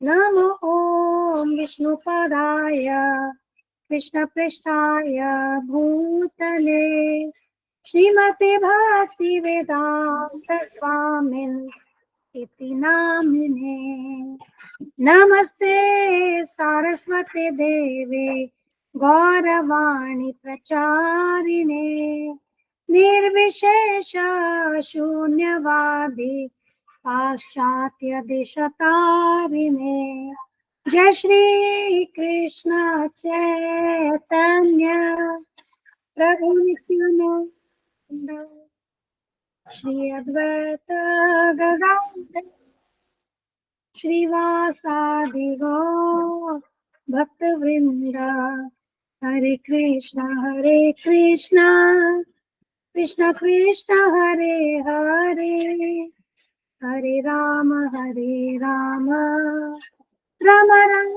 नमो ॐ विष्णुपदाय कृष्णपृष्ठाय भूतले श्रीमते भक्तिवेदान्त स्वामिन् इति नामिने। नमस्ते सारस्वते देवे गौरवाणी प्रचारिणे निर्विशेष शून्यवादी पाश्चात्य देशतारिणे। जय श्री कृष्ण चैतन्य प्रभु नित्यानंद श्री अद्वैत गदाधर श्रीवासादि गौर भक्त वृंदा। हरे कृष्णा कृष्ण कृष्ण हरे हरे हरे राम राम राम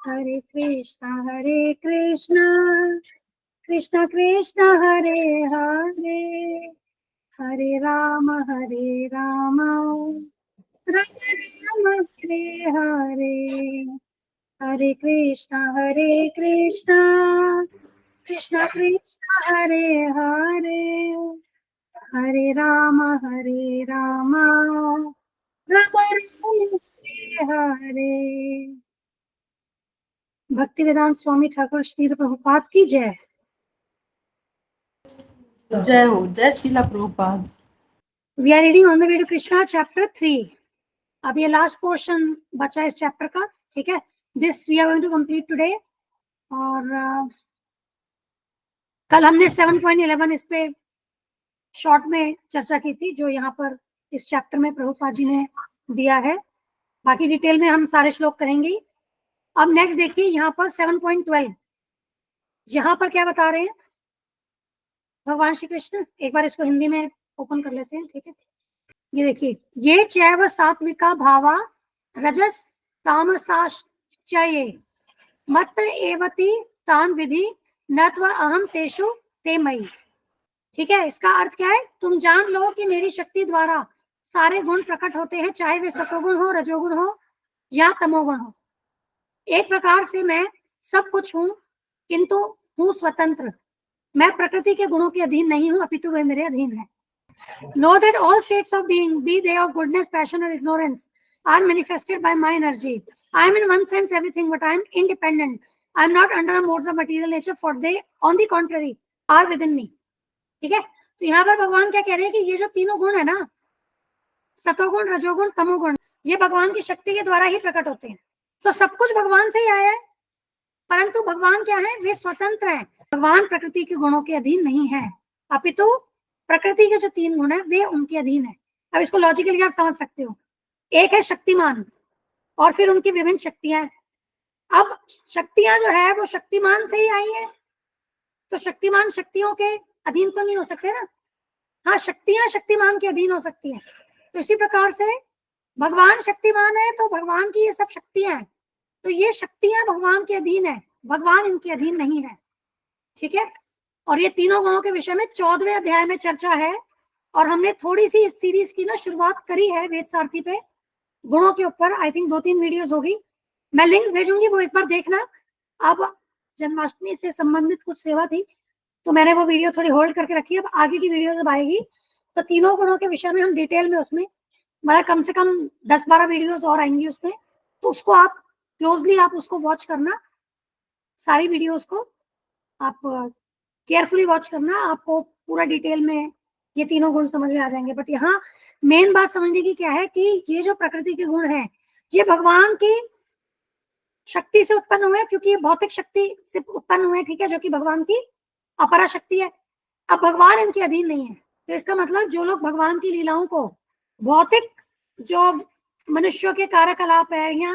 हरे कृष्णा कृष्ण कृष्ण हरे हरे हरे राम राम राम हरे हरे हरे कृष्णा कृष्ण कृष्ण हरे हरे हरे राम राम राम हरे हरे। भक्ति वेदांत स्वामी ठाकुर श्री प्रभुपाद की जय। जय हो, जय Srila Prabhupada. We are reading on the way to Krishna chapter 3। अब ये लास्ट पोर्शन बचा है इस चैप्टर का, ठीक है। This we are going to complete today. और कल हमने 7.11 इस पे शॉर्ट में चर्चा की थी, जो यहाँ पर इस चैप्टर में प्रभुपाद जी ने दिया है। बाकी डिटेल में हम सारे श्लोक करेंगे। अब नेक्स्ट देखिए यहाँ पर 7.12। यहाँ पर क्या बता रहे हैं भगवान श्री कृष्ण। एक बार इसको हिंदी में ओपन कर लेते हैं, ठीक है। ये देखिए, ये चैव सात्विका भावा रजस तामसाश्चये मत एवति तान विधि नत्वा अहम तेषु ते मयि। ठीक है, इसका अर्थ क्या है? तुम जान लो कि मेरी शक्ति द्वारा सारे गुण प्रकट होते हैं, चाहे वे सतोगुण हो, रजोगुण हो या तमोगुण हो। एक प्रकार से मैं सब कुछ हूं, किंतु हूं स्वतंत्र। मैं प्रकृति के गुणों के अधीन नहीं हूं, अपितु वे मेरे अधीन है। Know that all states of being, be they of goodness, passion or ignorance, are manifested by my energy. I am in one sense everything, but I am independent. I am not under the modes of material nature, for they, on the contrary, are within me. ठीक है, तो यहाँ पर भगवान क्या कह रहे हैं कि ये जो तीनों गुण है ना, सतोगुण, रजोगुण, तमोगुण, ये भगवान की शक्ति के द्वारा ही प्रकट होते हैं। तो सब कुछ भगवान से ही आया है, परंतु भगवान क्या है? वे स्वतंत्र हैं। भगवान प्रकृति के गुणों के अधीन नहीं है, अपितु प्रकृति के जो तीन गुण है वे उनके अधीन है। अब इसको लॉजिकली आप समझ सकते हो। एक है शक्तिमान, और फिर उनकी विभिन्न शक्तियां। अब शक्तियां जो है वो शक्तिमान से ही आई है, तो शक्तिमान शक्तियों के अधीन तो नहीं हो सकते ना। हाँ, शक्तियां शक्तिमान के अधीन हो सकती हैं। तो इसी प्रकार से भगवान शक्तिमान है, तो भगवान की ये सब शक्तियां हैं, तो ये शक्तियां भगवान के अधीन है, भगवान इनके अधीन नहीं है। ठीक है, और ये तीनों गुणों के विषय में 14वें अध्याय में चर्चा है। और हमने थोड़ी सी इस सीरीज की ना शुरुआत करी है वेद सारथी पे, गुणों के ऊपर। आई थिंक 2-3 वीडियोस होगी, मैं लिंक्स भेजूंगी, वो एक बार देखना। अब जन्माष्टमी से संबंधित कुछ सेवा थी, तो मैंने वो वीडियो थोड़ी होल्ड करके रखी है। अब आगे की वीडियो जब आएगी तो तीनों गुणों के विषय में हम डिटेल में उसमें, मतलब कम से कम 10-12 वीडियोस और आएंगी उसमें, तो उसको आप क्लोजली आप उसको वॉच करना, सारी वीडियोस को आप केयरफुली वॉच करना। आपको पूरा डिटेल में ये तीनों गुण समझ में आ जाएंगे। बट यहाँ मेन बात समझने की क्या है कि ये जो प्रकृति के गुण हैं, ये भगवान की शक्ति से उत्पन्न हुए, क्योंकि ये भौतिक शक्ति से उत्पन्न हुए, ठीक है, जो कि भगवान की अपरा शक्ति है। अब भगवान इनके अधीन नहीं है, तो इसका मतलब जो लोग भगवान की लीलाओं को भौतिक जो मनुष्यों के कार्यकलाप है या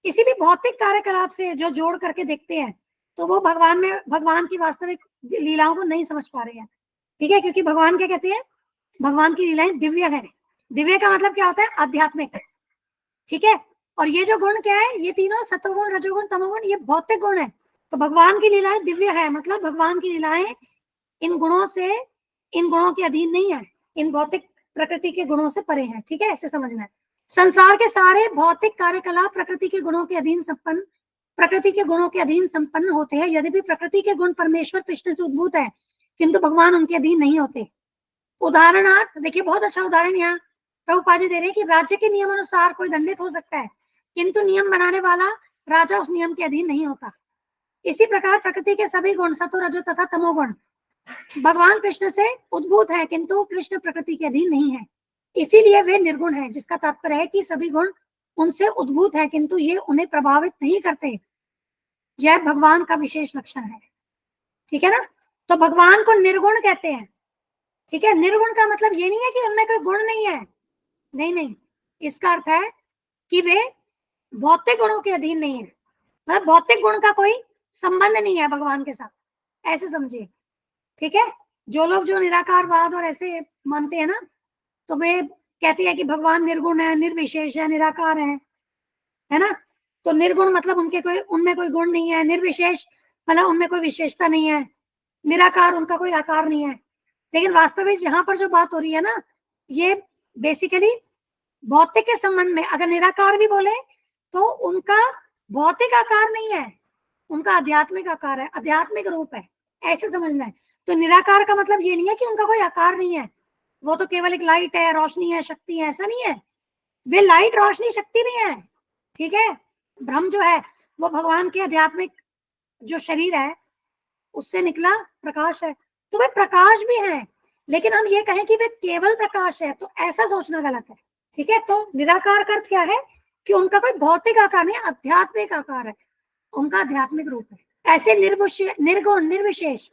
किसी भी भौतिक कार्यकलाप से जो जोड़ करके देखते हैं, तो वो भगवान की वास्तविक लीलाओं को नहीं समझ पा रहे हैं। ठीक है, क्योंकि भगवान क्या कहते हैं? भगवान की लीलाएं दिव्य है। दिव्य का मतलब क्या होता है? आध्यात्मिक। ठीक है, और ये जो गुण क्या है? ये तीनों सतोगुण, रजोगुण, तमोगुण, ये भौतिक गुण है। तो भगवान की लीलाएं दिव्य है, मतलब भगवान की लीलाएं इन गुणों से, इन गुणों के अधीन नहीं है, इन भौतिक प्रकृति के गुणों से परे हैं। ठीक है, ऐसे समझना है। संसार के सारे भौतिक कार्यकलाप प्रकृति के गुणों के अधीन संपन्न होते हैं। यद्यपि प्रकृति के गुण परमेश्वर कृष्ण से उद्भूत है, किंतु भगवान उनके अधीन नहीं होते। उदाहरणार्थ देखिए, बहुत अच्छा उदाहरण यहाँ प्रभुपाद जी दे रहे हैं कि राज्य के नियम अनुसार कोई दंडित हो सकता है, किंतु नियम बनाने वाला राजा उस नियम के अधीन नहीं होता। इसी प्रकार प्रकृति के सभी गुण सतो रजो तथा तमोगुण भगवान कृष्ण से उद्भूत है, किंतु कृष्ण प्रकृति के अधीन नहीं है, इसीलिए वे निर्गुण है। जिसका तात्पर्य है कि सभी गुण उनसे उद्भूत है, किंतु ये उन्हें प्रभावित नहीं करते। यह भगवान का विशेष लक्षण है। ठीक है ना? तो भगवान को निर्गुण कहते हैं। ठीक है, निर्गुण का मतलब ये नहीं है कि उनमें कोई गुण नहीं है, नहीं, इसका अर्थ है कि वे भौतिक गुणों के अधीन नहीं है, मतलब भौतिक गुण का कोई संबंध नहीं है भगवान के साथ, ऐसे समझिए। ठीक है, जो लोग जो निराकारवाद और ऐसे मानते हैं ना, तो वे कहते हैं कि भगवान निर्गुण है, निर्विशेष है, निराकार है ना। तो निर्गुण मतलब उनमें कोई गुण नहीं है, निर्विशेष मतलब उनमें कोई विशेषता नहीं है, निराकार उनका कोई आकार नहीं है। लेकिन वास्तविक यहाँ पर जो बात हो रही है ना, ये बेसिकली भौतिक के संबंध में। अगर निराकार भी बोले तो उनका भौतिक आकार नहीं है, उनका आध्यात्मिक आकार है, आध्यात्मिक रूप है, ऐसे समझना है। तो निराकार का मतलब ये नहीं है कि उनका कोई आकार नहीं है, वो तो केवल एक लाइट है, रोशनी है, शक्ति है, ऐसा नहीं है। वे लाइट, रोशनी, शक्ति भी है। ठीक है, ब्रह्म जो है वो भगवान के आध्यात्मिक जो शरीर है उससे निकला प्रकाश है, तो वे प्रकाश भी हैं। लेकिन हम ये कहें कि वे केवल प्रकाश है, तो ऐसा सोचना गलत है। ठीक है, तो निराकार का अर्थ क्या है कि उनका कोई भौतिक आकार नहीं, आध्यात्मिक आकार है, उनका आध्यात्मिक रूप है। ऐसे निर्गुण, निर्विशेष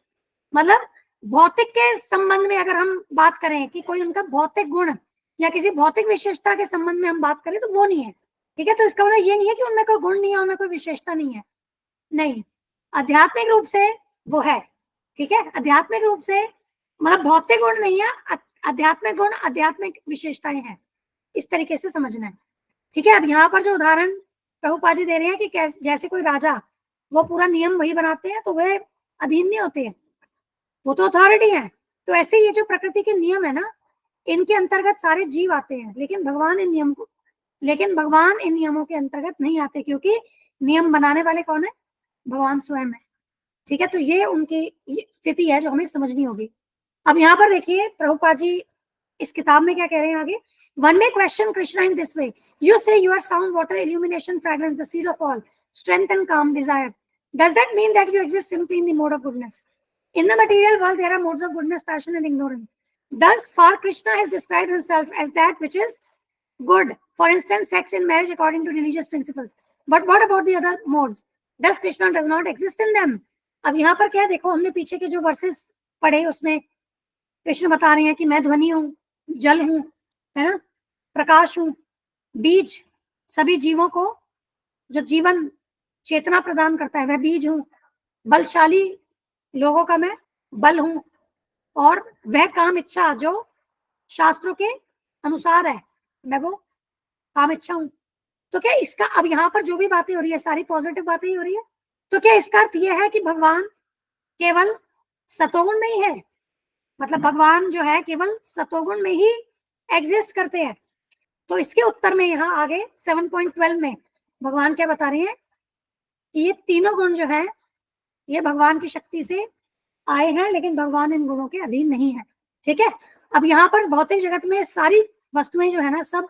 मतलब भौतिक के संबंध में अगर हम बात करें कि कोई उनका भौतिक गुण या किसी भौतिक विशेषता के संबंध में हम बात करें तो वो नहीं है। ठीक है, तो इसका मतलब ये नहीं है कि उनमें कोई गुण नहीं है, उनमें कोई विशेषता नहीं है, नहीं, आध्यात्मिक रूप से वो है। ठीक है, आध्यात्मिक रूप से मतलब भौतिक गुण नहीं है, आध्यात्मिक गुण, आध्यात्मिक विशेषताएं हैं, इस तरीके से समझना है। ठीक है, अब यहाँ पर जो उदाहरण प्रभुपाद जी दे रहे हैं कि जैसे कोई राजा, वो पूरा नियम वही बनाते हैं, तो वे अधीन नहीं होते हैं, वो तो अथॉरिटी है। तो ऐसे ये जो प्रकृति के नियम है ना, इनके अंतर्गत सारे जीव आते हैं, लेकिन भगवान इन नियमों के अंतर्गत नहीं आते, क्योंकि नियम बनाने वाले कौन है? भगवान स्वयं है। ठीक है, तो ये उनकी स्थिति है जो हमें समझनी होगी। अब यहाँ पर देखिए प्रभुपाद जी इस किताब में क्या कह रहे हैं आगे। One may question Krishna in this way. You say you are sound, water, illumination, fragrance, the seed of all, strength and calm, desire. Does that mean that you exist simply in the mode of goodness? In the material world, there are modes of goodness, passion, and ignorance. Thus far, Krishna has described himself as that which is good. For instance, sex and marriage according to religious principles. But what about the other modes? Thus Krishna does not exist in them. अब यहाँ पर क्या देखो, हमने पीछे के जो versus पढ़े उसमें कृष्ण बता रहे हैं कि मैं ध्वनि हूँ, जल हूँ, है ना, प्रकाश हूँ, बीज, सभी जीवों को जो जीवन चेतना प्रदान करता है वह बीज हूँ, बलशाली लोगों का मैं बल हूँ, और वह काम इच्छा जो शास्त्रों के अनुसार है, मैं वो काम इच्छा हूँ। तो क्या इसका, अब यहाँ पर जो भी बातें हो रही है सारी पॉजिटिव बातें ही हो रही है, तो क्या इसका अर्थ यह है कि भगवान केवल सतोगुण में ही है? मतलब भगवान जो है केवल सतोगुण में ही एग्जिस्ट करते हैं? तो इसके उत्तर में यहाँ आगे 7.12 में भगवान क्या बता रहे हैं कि ये तीनों गुण जो है ये भगवान की शक्ति से आए हैं, लेकिन भगवान इन गुणों के अधीन नहीं है। ठीक है, अब यहाँ पर भौतिक जगत में सारी वस्तुएं जो है ना सब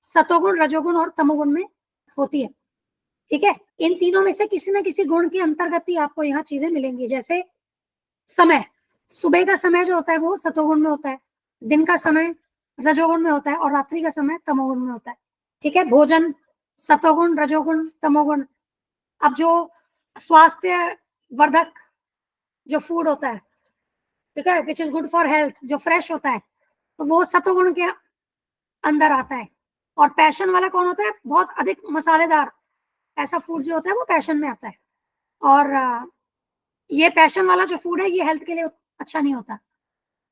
सतोगुण, रजोगुण और तमोगुण में होती है। ठीक है, इन तीनों में से किसी न किसी गुण के अंतर्गत ही आपको यहाँ चीजें मिलेंगी। जैसे समय, सुबह का समय जो होता है वो सतोगुण में होता है, दिन का समय रजोगुण में होता है, और रात्रि का समय तमोगुण में होता है। ठीक है, भोजन सतोगुण, रजोगुण, तमोगुण। अब जो स्वास्थ्य वर्धक जो फूड होता है, ठीक है, which is good for health, जो फ्रेश होता है, तो वो सतोगुण के अंदर आता है। और पैशन वाला कौन होता है? बहुत अधिक मसालेदार ऐसा फूड जो होता है वो पैशन में आता है। और ये पैशन वाला जो फूड है ये हेल्थ के लिए अच्छा नहीं होता।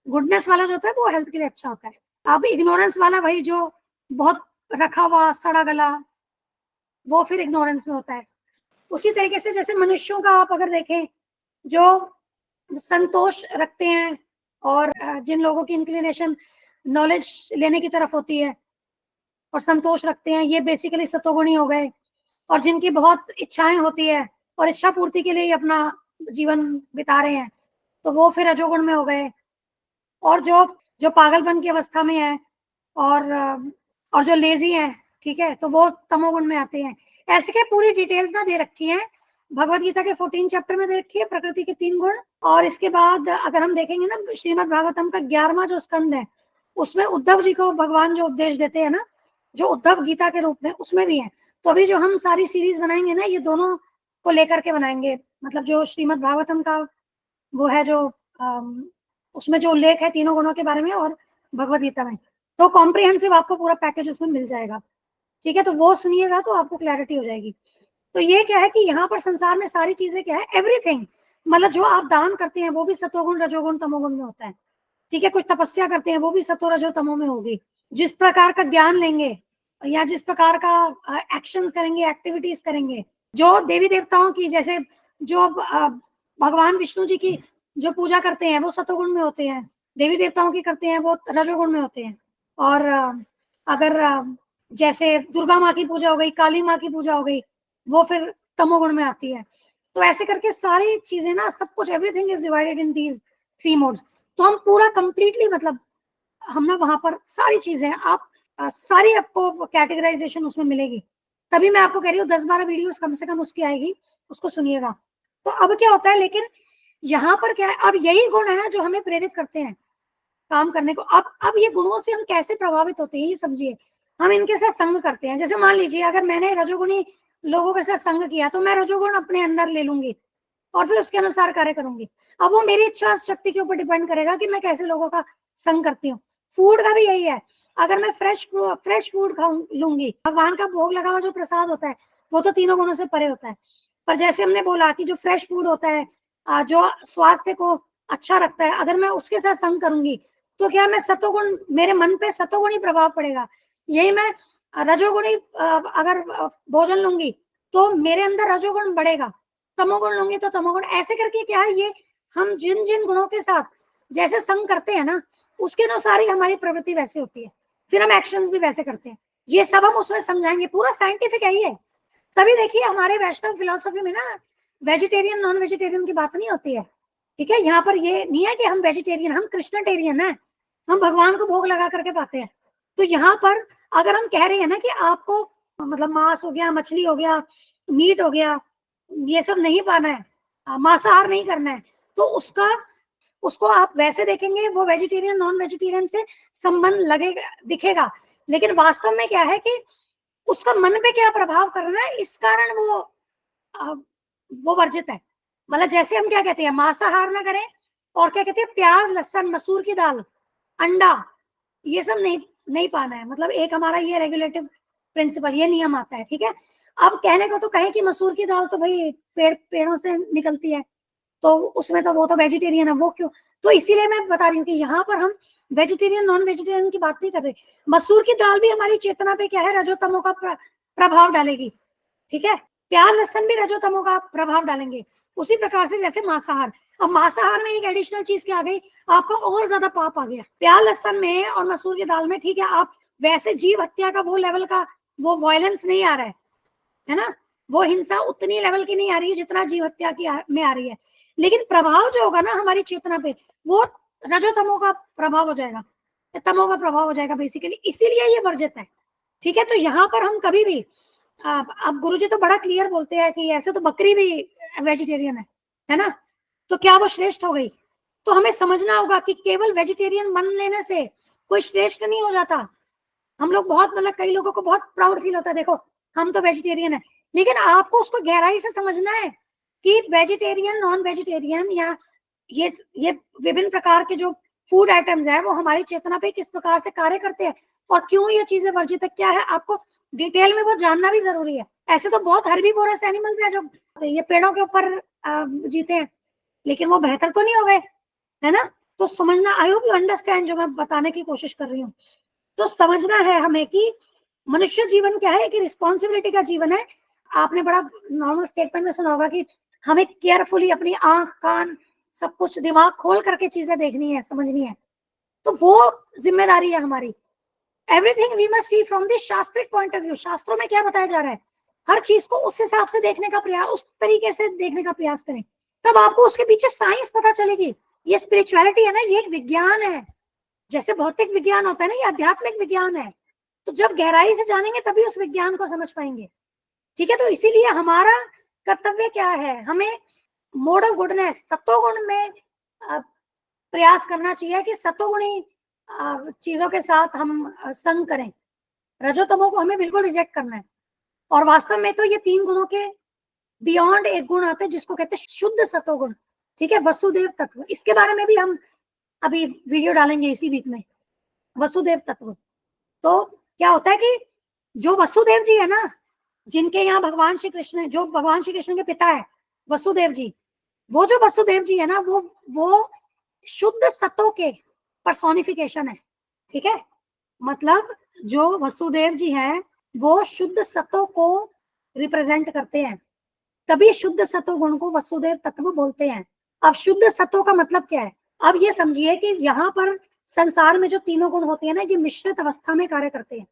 गुडनेस वाला जो होता है वो हेल्थ के लिए अच्छा होता है। अब इग्नोरेंस वाला वही जो बहुत रखा हुआ सड़ा गला, वो फिर इग्नोरेंस में होता है। उसी तरीके से जैसे मनुष्यों का आप अगर देखें जो संतोष रखते हैं और जिन लोगों की इंक्लिनेशन नॉलेज लेने की तरफ होती है और संतोष रखते हैं, ये बेसिकली सतोगुणी हो गए। और जिनकी बहुत इच्छाएं होती है और इच्छा पूर्ति के लिए ही अपना जीवन बिता रहे हैं, तो वो फिर रजोगुण में हो गए। और जो जो पागलपन की अवस्था में है और जो लेजी है, ठीक है, तो वो तमोगुण में आते हैं। ऐसे के पूरी डिटेल्स ना दे रखी है भगवत गीता के 14 चैप्टर में दे रखी है, प्रकृति के 3 गुण। और इसके बाद अगर हम देखेंगे ना श्रीमद् भागवतम का 11वां जो स्कंद है, उसमें उद्धव जी को भगवान जो उपदेश देते हैं ना, जो उद्धव गीता के रूप में, उसमें भी है। तो अभी जो हम सारी सीरीज बनाएंगे ना, ये दोनों को लेकर के बनाएंगे। मतलब जो श्रीमद् भागवतम का वो है, जो उसमें जो उल्लेख है तीनों गुणों के बारे में, और भगवत गीता में, तो कॉम्प्रिहेंसिव आपको पूरा पैकेज उसमें मिल जाएगा। ठीक है, तो वो सुनिएगा तो आपको क्लैरिटी हो जाएगी। तो ये क्या है कि यहाँ पर संसार में सारी चीजें क्या है, एवरीथिंग, मतलब जो आप दान करते हैं वो भी सतोगुण रजोगुण तमोगुण में होता है। ठीक है, कुछ तपस्या करते हैं वो भी सतो रजो तमो में होगी। जिस प्रकार का ज्ञान लेंगे या जिस प्रकार का एक्शंस करेंगे, एक्टिविटीज करेंगे, जो देवी देवताओं की, जैसे जो भगवान विष्णु जी की जो पूजा करते हैं वो सतोगुण में होते हैं, देवी देवताओं की करते हैं वो रजोगुण में होते हैं। और अगर जैसे दुर्गा माँ की पूजा हो गई, काली माँ की पूजा हो गई, वो फिर तमोगुण में आती है। तो ऐसे करके सारी चीजें ना, सब कुछ, everything is divided in these 3 modes. तो हम पूरा कंप्लीटली, मतलब हम ना वहां पर सारी चीजें, आप सारी आपको कैटेगराइजेशन उसमें मिलेगी। तभी मैं आपको कह रही हूँ 10-12 वीडियोस कम से कम उसकी आएगी, उसको सुनिएगा। तो अब क्या होता है, लेकिन यहाँ पर क्या है, अब यही गुण है ना जो हमें प्रेरित करते हैं काम करने को। अब ये गुणों से हम कैसे प्रभावित होते हैं ये समझिए। हम इनके साथ संग करते हैं। जैसे मान लीजिए अगर मैंने रजोगुणी लोगों के साथ संग किया, तो मैं रजोगुण अपने अंदर ले लूंगी और फिर उसके अनुसार कार्य करूंगी। अब वो मेरी इच्छा शक्ति के ऊपर डिपेंड करेगा कि मैं कैसे लोगों का संग करती हूँ। फूड का भी यही है। अगर मैं फ्रेश फूड लूंगी, भगवान का भोग लगा हुआ जो प्रसाद होता है वो तो तीनों गुणों से परे होता है। पर जैसे हमने बोला कि जो फ्रेश फूड होता है, जो स्वास्थ्य को अच्छा रखता है, अगर मैं उसके साथ संग करूंगी तो क्या मैं सतोगुण, मेरे मन पे सतोगुणी प्रभाव पड़ेगा। यही मैं रजोगुणी अगर भोजन लूंगी तो मेरे अंदर रजोगुण बढ़ेगा, तमोगुण लूंगी तो तमोगुण। ऐसे करके क्या है, ये हम जिन जिन गुणों के साथ जैसे संग करते हैं ना, उसके अनुसार ही हमारी प्रवृत्ति वैसे होती है, फिर हम एक्शंस भी वैसे करते हैं। ये सब हम उसमें समझाएंगे, पूरा साइंटिफिक है ये। तभी देखिए हमारे वैष्णव फिलोसफी में ना वेजिटेरियन नॉन वेजिटेरियन की बात नहीं होती है। ठीक है, यहाँ पर ये नहीं है कि हम वेजिटेरियन, हम कृष्णटेरियन है, हम भगवान को भोग लगा करके पाते हैं। तो यहाँ पर अगर हम कह रहे हैं ना कि आपको मतलब मांस हो गया, मछली हो गया, मीट हो गया, ये सब नहीं पाना है, मांसाहार नहीं करना है, तो उसको आप वैसे देखेंगे, वो वेजिटेरियन नॉन वेजिटेरियन से संबंध लगेगा, दिखेगा। लेकिन वास्तव में क्या है कि उसका मन पे क्या प्रभाव कर रहा है, इस कारण वो वर्जित है। मतलब जैसे हम क्या कहते हैं, मांसाहार ना करें, और क्या कहते हैं, प्याज, लहसुन, मसूर की दाल, अंडा, ये सब नहीं पाना है। मतलब एक हमारा ये रेगुलेटिव प्रिंसिपल, ये नियम आता है। ठीक है, अब कहने को तो कहें कि मसूर की दाल तो भाई पेड़ों से निकलती है, तो उसमें तो वो तो वेजिटेरियन है, वो क्यों? तो इसीलिए मैं बता रही हूँ कि यहाँ पर हम वेजिटेरियन नॉन वेजिटेरियन की बात नहीं कर रहे। मसूर की दाल भी हमारी चेतना पे क्या है, रजोतमो का प्रभाव डालेगी। ठीक है, प्याज लहसुन भी रजोतमो का प्रभाव डालेंगे। उसी प्रकार से जैसे मांसाहार, अब मांसाहार में एक एडिशनल चीज क्या आ गई, आपको और ज्यादा पाप आ गया प्याज लहसुन में और मसूर की दाल में। ठीक है, आप वैसे जीव हत्या का वो लेवल का वो वायलेंस नहीं आ रहा है ना, वो हिंसा उतनी लेवल की नहीं आ रही है जितना जीव हत्या की में आ रही है। लेकिन प्रभाव जो होगा ना हमारी चेतना पे, वो रजोतमो का प्रभाव हो जाएगा, तमो का प्रभाव हो जाएगा बेसिकली, इसीलिए ये वर्जित है। ठीक है, तो यहाँ पर हम कभी भी अब गुरुजी तो बड़ा क्लियर बोलते हैं कि ऐसे तो बकरी भी वेजिटेरियन है ना, तो क्या वो श्रेष्ठ हो गई? तो हमें समझना होगा कि केवल वेजिटेरियन मान लेने से कोई श्रेष्ठ नहीं हो जाता। हम लोग बहुत, मतलब कई लोगों को बहुत प्राउड फील होता है, देखो हम तो वेजिटेरियन है, लेकिन आपको उसको गहराई से समझना है कि वेजिटेरियन नॉन वेजिटेरियन या ये विभिन्न प्रकार के जो फूड आइटम्स है वो हमारी चेतना पे किस प्रकार से कार्य करते हैं और क्यों ये चीजें वर्जित है, क्या है, आपको डिटेल में वो जानना भी जरूरी है। ऐसे तो बहुत हर्बीवोरस एनिमल्स है जो ये पेड़ों के ऊपर जीते हैं, लेकिन वो बेहतर तो नहीं हो गए, है ना? तो समझना, आई होप यू अंडरस्टैंड जो मैं बताने की कोशिश कर रही हूँ। तो समझना है हमें कि मनुष्य जीवन क्या है, कि रिस्पॉन्सिबिलिटी का जीवन है। आपने बड़ा नॉर्मल स्टेटमेंट में सुना होगा कि हमें केयरफुली अपनी आंख कान सब कुछ दिमाग खोल करके चीजें देखनी है, समझनी है। तो वो जिम्मेदारी है हमारी। Everything we must see from the शास्त्रिक पॉइंट ऑफ व्यू। शास्त्रों में क्या बताया जा रहा है, हर चीज को उस हिसाब से देखने का प्रयास, उस तरीके से देखने का प्रयास करें, तब आपको उसके पीछे साइंस पता चलेगी। ये स्पिरिचुअलिटी है ना, ये एक विज्ञान है। जैसे भौतिक विज्ञान होता है ना, ये आध्यात्मिक विज्ञान है। तो जब गहराई से जानेंगे तभी उस विज्ञान को समझ पाएंगे। ठीक है, तो इसीलिए हमारा कर्तव्य क्या है, हमें मोड ऑफ गुडनेस, सत्वगुण में प्रयास करना चाहिए कि सत्वगुणी चीजों के साथ हम संग करें। रजोतमो को हमें बिल्कुल रिजेक्ट करना है। और वास्तव में तो ये 3 गुणों के बियॉन्ड एक गुण आता है जिसको कहते हैं शुद्ध सत्वगुण। ठीक है, वसुदेव तत्व, इसके बारे में भी हम अभी वीडियो डालेंगे इसी वीक में, वसुदेव तत्व। तो क्या होता है कि जो वसुदेव जी है ना, जिनके यहाँ भगवान श्री कृष्ण, जो भगवान श्री कृष्ण के पिता है वसुदेव जी, वो जो वसुदेव जी है ना, वो शुद्ध सत्व के पर्सोनिफिकेशन है। ठीक है, मतलब जो वसुदेव जी हैं वो शुद्ध सत्व को रिप्रेजेंट करते हैं, तभी शुद्ध सत्व गुण को वसुदेव तत्व बोलते हैं। अब शुद्ध सत्व का मतलब क्या है, अब ये समझिए कि यहाँ पर संसार में जो तीनों गुण होते हैं ना, ये मिश्रित अवस्था में कार्य करते हैं।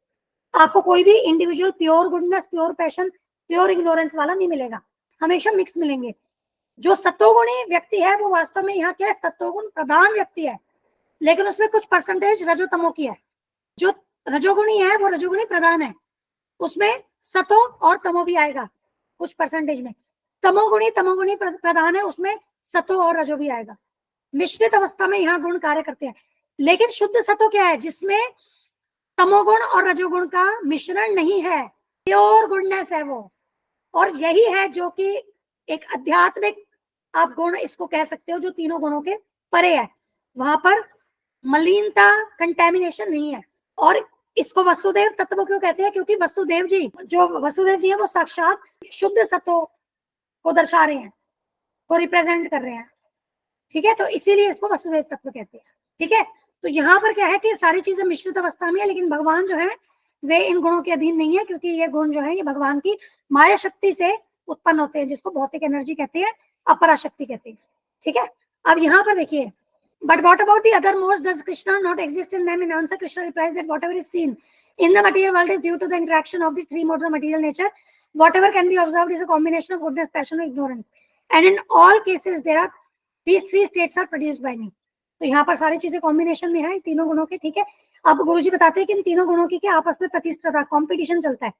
आपको कोई भी individual pure goodness, pure passion, pure ignorance वाला नहीं मिलेगा, हमेशा मिक्स मिलेंगे। जो सत्वगुणी व्यक्ति है वो वास्तव में यहाँ क्या है, सत्वगुण प्रधान व्यक्ति है, लेकिन उसमें कुछ परसेंटेज रजोतमो की है। जो रजोगुणी है वो रजोगुणी प्रधान है, उसमें सतो और तमो भी आएगा कुछ परसेंटेज में। तमोगुणी प्रधान है, उसमें सतो और रजो भी आएगा। मिश्रित अवस्था में यहाँ गुण कार्य करते हैं। लेकिन शुद्ध सतो क्या है, जिसमें तमोगुण और रजोगुण का मिश्रण नहीं है, प्योर गुडनेस है वो। और यही है जो कि एक आध्यात्मिक आप गुण इसको कह सकते हो, जो तीनों गुणों के परे है। वहां पर मलिनता, कंटेमिनेशन नहीं है। और इसको वसुदेव तत्व क्यों कहते हैं, क्योंकि वसुदेव जी, जो वसुदेव जी है वो साक्षात शुद्ध सत्व को दर्शा रहे हैं, को रिप्रेजेंट कर रहे हैं। ठीक है, तो इसीलिए इसको वसुदेव तत्व कहते हैं। ठीक है, तो यहाँ पर क्या है कि सारी चीजें मिश्रित अवस्था में है, लेकिन भगवान जो है वे इन गुणों के अधीन नहीं है, क्योंकि ये गुण जो है ये भगवान की माया शक्ति से उत्पन्न होते हैं, जिसको भौतिक एनर्जी कहते हैं, अपरा शक्ति कहते हैं। ठीक है, अब यहाँ पर देखिए, but what about the other modes? Does Krishna not exist in them? In answer, Krishna replies that whatever is seen in the material world is due to the interaction of the 3 modes of material nature. Whatever can be observed is a combination of goodness, passion, and ignorance. And in all cases, these 3 states are produced by me. तो यहाँ पर सारी चीजें combination में है तीनों गुणों के। ठीक है, अब गुरुजी बताते हैं कि इन तीनों गुणों की क्या आपस में प्रतिस्पर्धा, कॉम्पिटिशन चलता है।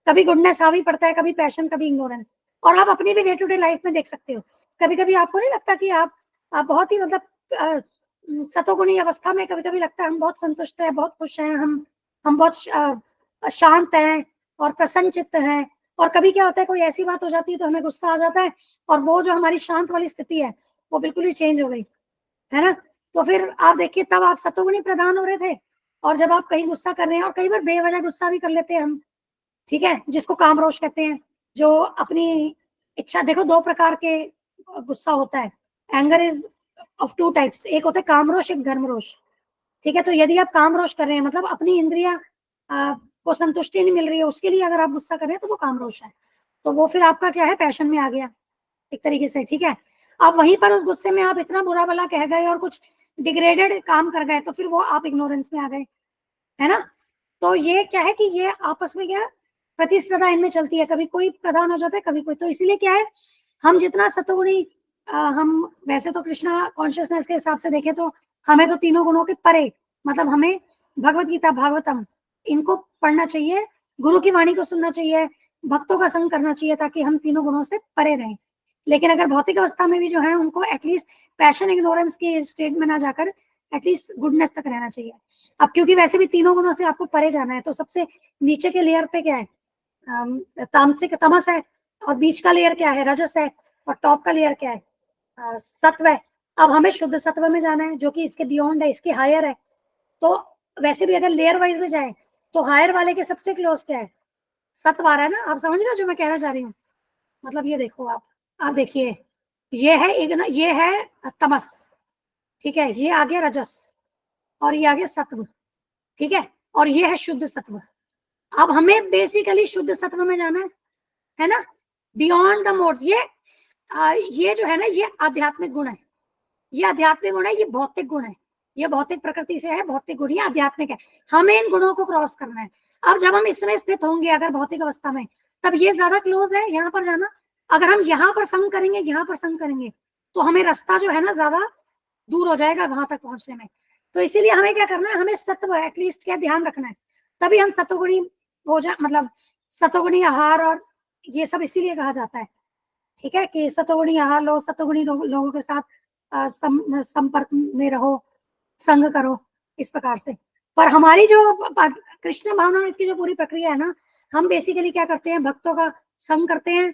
कभी गुडनेस हावी पड़ता है, कभी पैशन, कभी इग्नोरेंस। और आप अपनी भी डे टू डे लाइफ में देख सकते हो, कभी कभी आपको नहीं लगता कि आप बहुत ही मतलब सतोगुणी अवस्था में, कभी कभी लगता है हम बहुत संतुष्ट हैं, बहुत खुश हैं, हम बहुत शांत हैं और प्रसन्न चित्त हैं। और कभी क्या होता है, कोई ऐसी बात हो जाती है तो हमें गुस्सा आ जाता है, और वो जो हमारी शांत वाली स्थिति है वो बिल्कुल ही चेंज हो गई है ना। तो फिर आप देखिए, तब आप सतोगुणी प्रधान हो रहे थे, और जब आप कहीं गुस्सा कर रहे हैं, और कई बार बेवजह गुस्सा भी कर लेते हैं हम। ठीक है, जिसको कामरोष कहते हैं, जो अपनी इच्छा, देखो 2 प्रकार के गुस्सा होता है, एंगर इज ऑफ 2 टाइप्स, एक होता है कामरोष, एक धर्मरोष। ठीक है, तो यदि आप कामरोष कर रहे हैं, मतलब अपनी इंद्रिया को संतुष्टि नहीं मिल रही है, उसके लिए अगर आप गुस्सा कर रहे हैं तो वो कामरोष है। तो वो फिर आपका क्या है, पैशन में आ गया एक तरीके से। ठीक है, अब वहीं पर उस गुस्से में आप इतना बुरा भला कह गए और कुछ डिग्रेडेड काम कर गए, तो फिर वो आप इग्नोरेंस में आ गए, है ना। तो ये क्या है कि ये आपस में क्या प्रतिस्पर्धा इनमें चलती है, कभी कोई प्रधान हो जाता है, कभी कोई। तो इसीलिए क्या है, हम जितना सतोगुणी, हम वैसे तो कृष्णा कॉन्शियसनेस के हिसाब से देखें तो हमें तो तीनों गुणों के परे, मतलब हमें भगवत गीता, भागवतम, इनको पढ़ना चाहिए, गुरु की वाणी को सुनना चाहिए, भक्तों का संग करना चाहिए, ताकि हम तीनों गुणों से परे रहें। लेकिन अगर भौतिक अवस्था में भी जो है, उनको एटलीस्ट पैशन, इग्नोरेंस की स्टेट में ना जाकर एटलीस्ट गुडनेस तक रहना चाहिए। अब क्योंकि वैसे भी तीनों गुणों से आपको परे जाना है, तो सबसे नीचे के लेयर पे क्या है, तामसिक, तमस है, और बीच का लेयर क्या है, रजस है, और टॉप का लेयर क्या है, सत्व है। अब हमें शुद्ध सत्व में जाना है, जो कि इसके बियॉन्ड है, इसके हायर है। तो वैसे भी अगर लेयर वाइज में जाए तो हायर वाले के सबसे क्लोज क्या है, सत्व आ रहा है ना। आप समझ रहे हो जो मैं कहना चाह रही हूँ, मतलब ये देखो, आप देखिए, ये है ये है तमस, ठीक है, ये आ गया रजस, और ये आ गया सत्व। ठीक है, और ये है शुद्ध सत्व। अब हमें बेसिकली शुद्ध सत्व में जाना है ना, बियॉन्ड द मोड्स। ये जो है ना, ये आध्यात्मिक गुण है, ये आध्यात्मिक गुण है, ये भौतिक गुण है। ये भौतिक प्रकृति से है, भौतिक गुण, ये आध्यात्मिक है। हमें इन गुणों को क्रॉस करना है। अब जब हम इसमें स्थित होंगे अगर भौतिक अवस्था में, तब ये ज्यादा क्लोज है यहाँ पर जाना। अगर हम यहाँ पर संग करेंगे, यहाँ पर संग करेंगे, तो हमें रास्ता जो है ना ज्यादा दूर हो जाएगा वहां तक पहुंचने में। तो इसीलिए हमें क्या करना है, हमें सत्व एटलीस्ट क्या ध्यान रखना है, तभी हम सतोगुणी हो जाए, मतलब सतोगुणी आहार और ये सब इसीलिए कहा जाता है, ठीक है, कि सतोगुणी आहार लो, सतोगुणी लोगों के साथ संपर्क में रहो, संग करो, इस प्रकार से। पर हमारी जो कृष्ण भावनामृत की जो पूरी प्रक्रिया है ना, हम बेसिकली क्या करते हैं, भक्तों का संग करते हैं,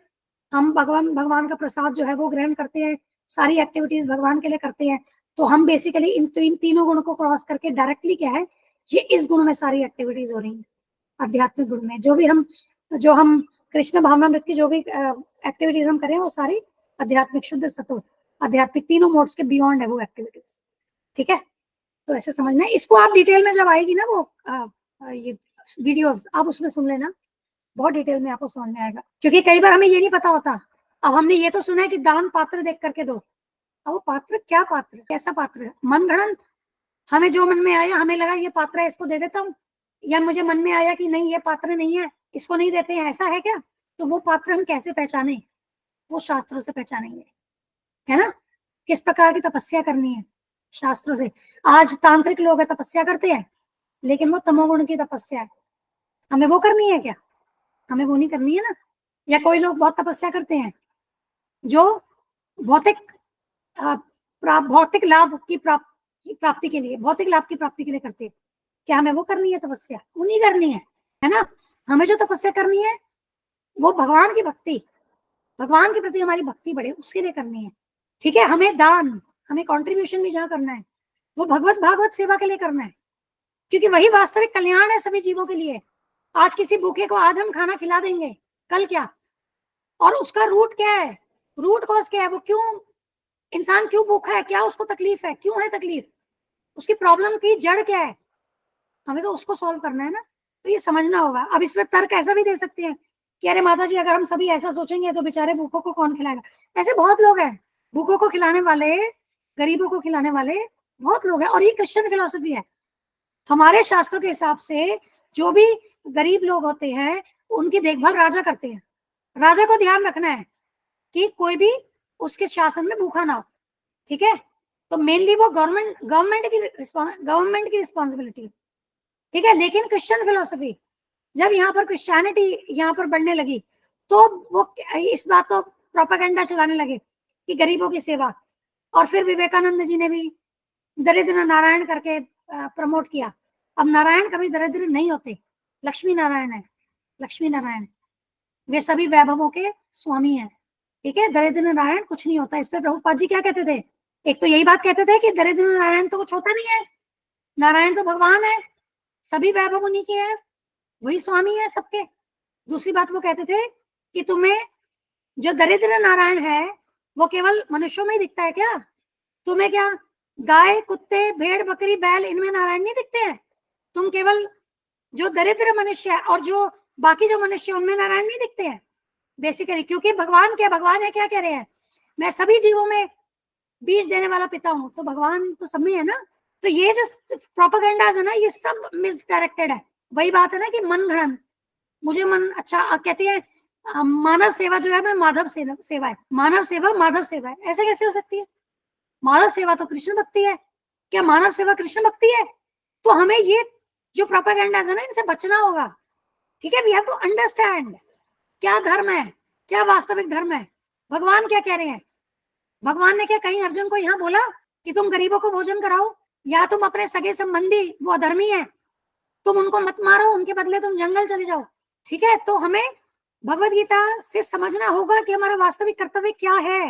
हम भगवान का प्रसाद जो है वो ग्रहण करते हैं, सारी एक्टिविटीज भगवान के लिए करते हैं। तो हम बेसिकली इन तीनों गुणों को क्रॉस करके डायरेक्टली क्या है, ये इस गुण में सारी एक्टिविटीज हो रही है, आध्यात्मिक गुण में। जो हम कृष्ण भावनामृत की जो भी एक्टिविटीज हम करें वो सारी आध्यात्मिक, शुद्ध सत्व आध्यात्मिक, तीनों मोड्स के बियॉन्ड है वो एक्टिविटीज, ठीक है। तो ऐसे समझना है इसको। आप डिटेल में जब आएगी ना वो ये वीडियोस, आप उसमें सुन लेना, बहुत डिटेल में आपको समझ में आएगा, क्योंकि कई बार हमें ये नहीं पता होता। अब हमने ये तो सुना है कि दान पात्र देख करके दो, अब वो पात्र क्या पात्र, कैसा पात्र है, मन गणन, हमें जो मन में आया, हमें लगा ये पात्र है इसको दे देता हूँ, या मुझे मन में आया कि नहीं ये पात्र नहीं है इसको नहीं देते हैं, ऐसा है क्या? तो वो पात्र हम कैसे पहचाने, वो शास्त्रों से पहचानेंगे, है ना। किस प्रकार की तपस्या करनी है, शास्त्रों से। आज तांत्रिक लोग है तपस्या करते हैं, लेकिन वो तमोगुण की तपस्या है, हमें वो करनी है क्या? हमें वो नहीं करनी है ना। या कोई लोग बहुत तपस्या करते हैं जो भौतिक भौतिक लाभ की प्राप्ति के लिए, भौतिक लाभ की प्राप्ति के लिए करते हैं, क्या हमें वो करनी है तपस्या? वो नहीं करनी है ना। हमें जो तपस्या करनी है वो भगवान की भक्ति, भगवान के प्रति हमारी भक्ति बढ़े, उसके लिए करनी है, ठीक है। हमें दान, हमें कंट्रीब्यूशन भी जहाँ करना है वो भागवत सेवा के लिए करना है, क्योंकि वही वास्तविक कल्याण है सभी जीवों के लिए। आज किसी भूखे को आज हम खाना खिला देंगे, कल क्या? और उसका रूट क्या है, रूट कॉज क्या है, वो क्यों इंसान क्यों भूखा है, क्या उसको तकलीफ है, क्यों है तकलीफ, उसकी प्रॉब्लम की जड़ क्या है, हमें तो उसको सॉल्व करना है ना। तो ये समझना होगा। अब इसमें तर्क ऐसा भी दे सकते हैं कि अरे माता जी अगर हम सभी ऐसा सोचेंगे तो बेचारे भूखों को कौन खिलाएगा। ऐसे बहुत लोग हैं, भूखों को खिलाने वाले, गरीबों को खिलाने वाले बहुत लोग हैं, और ये क्रिश्चियन फिलॉसफी है। हमारे शास्त्रों के हिसाब से जो भी गरीब लोग होते हैं उनकी देखभाल राजा करते हैं। राजा को ध्यान रखना है कि कोई भी उसके शासन में भूखा ना हो, ठीक है। तो मेनली वो गवर्नमेंट की रिस्पॉन्सिबिलिटी, ठीक है। लेकिन क्रिश्चियन फिलोसफी जब यहाँ पर क्रिश्चियनिटी यहाँ पर बढ़ने लगी तो वो इस बात को प्रोपेगेंडा चलाने लगे कि गरीबों की सेवा। और फिर विवेकानंद जी ने भी दरिद्र नारायण करके प्रमोट किया। अब नारायण कभी दरिद्र नहीं होते, लक्ष्मी नारायण है, लक्ष्मी नारायण वे सभी वैभवों के स्वामी हैं, ठीक है। दरिद्र नारायण कुछ नहीं होता। इस पे प्रभुपाद जी क्या कहते थे, एक तो यही बात कहते थे कि दरिद्र नारायण तो कुछ होता नहीं है, नारायण तो भगवान है, सभी वैभव उन्हीं के हैं, वही स्वामी है सबके। दूसरी बात वो कहते थे कि तुम्हें जो दरिद्र नारायण है वो केवल मनुष्यों में ही दिखता है क्या? तुम्हें क्या गाय, कुत्ते, भेड़, बकरी, बैल इनमें नारायण नहीं दिखते हैं? तुम केवल जो दरिद्र मनुष्य है और जो बाकी जो मनुष्य उनमें नारायण नहीं दिखते हैं बेसिकली। क्योंकि भगवान क्या, भगवान है क्या कह रहे हैं, मैं सभी जीवों में बीज देने वाला पिता हूं, तो भगवान तो सब में है ना। तो ये जो प्रोपेगेंडा है ना ये सब मिसडायरेक्टेड है। वही बात है ना कि मन घड़न, मुझे मन अच्छा कहते हैं मानव सेवा जो है माधव सेवा है, मानव सेवा माधव सेवा है, ऐसे कैसे हो सकती है? मानव सेवा तो कृष्ण भक्ति है, क्या मानव सेवा कृष्ण भक्ति है? तो हमें ये जो प्रोपेगेंडा है ना इनसे बचना होगा, ठीक है। वी हैव टू अंडरस्टैंड क्या धर्म है, क्या वास्तविक धर्म है, भगवान क्या कह रहे हैं। भगवान ने क्या कहीं अर्जुन को यहाँ बोला कि तुम गरीबों को भोजन कराओ, या तुम अपने सगे संबंधी वो अधर्मी है तुम उनको मत मारो, उनके बदले तुम जंगल चले जाओ, ठीक है। तो हमें भगवत गीता से समझना होगा कि हमारा वास्तविक कर्तव्य क्या है।